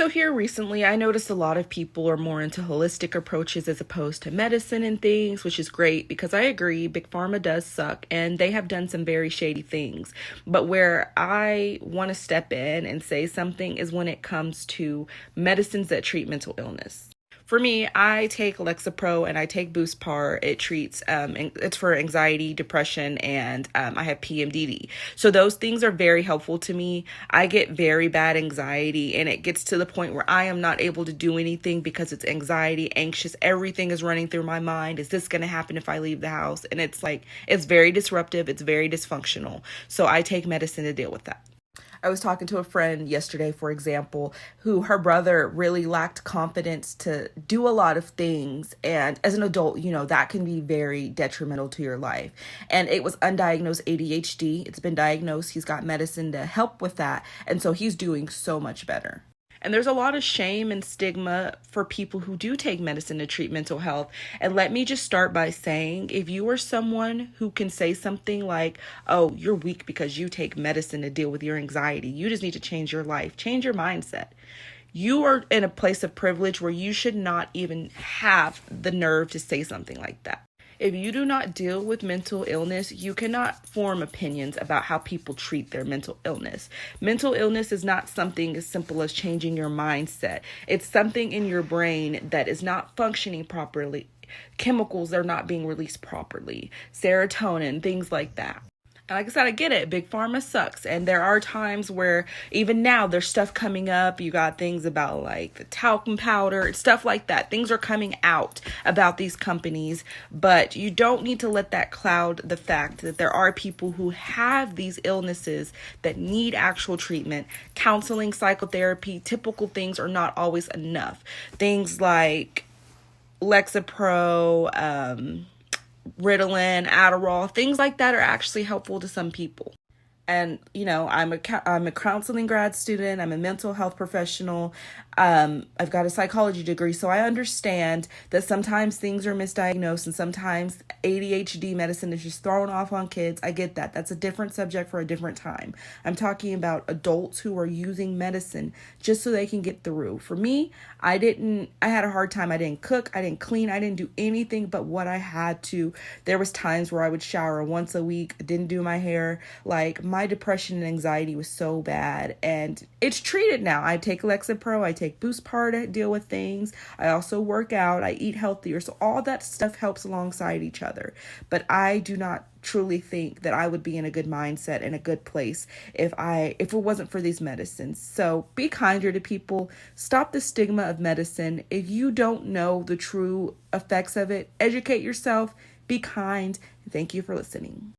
So here recently, I noticed a lot of people are more into holistic approaches as opposed to medicine and things, which is great because I agree, Big Pharma does suck and they have done some very shady things. But where I want to step in and say something is when it comes to medicines that treat mental illness. For me, I take Lexapro and I take Boostpar. It's for anxiety, depression, and I have PMDD. So those things are very helpful to me. I get very bad anxiety, and it gets to the point where I am not able to do anything because it's anxiety, anxious. Everything is running through my mind. Is this going to happen if I leave the house? And it's like, it's very disruptive. It's very dysfunctional. So I take medicine to deal with that. I was talking to a friend yesterday, for example, who her brother really lacked confidence to do a lot of things. And as an adult, that can be very detrimental to your life. And it was undiagnosed ADHD. It's been diagnosed. He's got medicine to help with that. And so he's doing so much better. And there's a lot of shame and stigma for people who do take medicine to treat mental health. And let me just start by saying, if you are someone who can say something like, oh, you're weak because you take medicine to deal with your anxiety, you just need to change your life, change your mindset. You are in a place of privilege where you should not even have the nerve to say something like that. If you do not deal with mental illness, you cannot form opinions about how people treat their mental illness. Mental illness is not something as simple as changing your mindset. It's something in your brain that is not functioning properly. Chemicals are not being released properly. Serotonin, things like that. And like I said, I get it. Big Pharma sucks. And there are times where even now there's stuff coming up. You got things about like the talcum powder, stuff like that. Things are coming out about these companies. But you don't need to let that cloud the fact that there are people who have these illnesses that need actual treatment. Counseling, psychotherapy, typical things are not always enough. Things like Lexapro, Ritalin, Adderall, things like that are actually helpful to some people. And, I'm a counseling grad student. I'm a mental health professional. I've got a psychology degree. So I understand that sometimes things are misdiagnosed and sometimes ADHD medicine is just thrown off on kids. I get that. That's a different subject for a different time. I'm talking about adults who are using medicine just so they can get through. For me, I had a hard time. I didn't cook. I didn't clean. I didn't do anything but what I had to. There was times where I would shower once a week, didn't do my hair. Like, my depression and anxiety was so bad, and it's treated now. I take Lexapro, I take Boostpar to deal with things. I also work out, I eat healthier. So all that stuff helps alongside each other. But I do not truly think that I would be in a good mindset and a good place if it wasn't for these medicines. So be kinder to people. Stop the stigma of medicine. If you don't know the true effects of it, educate yourself, be kind. Thank you for listening.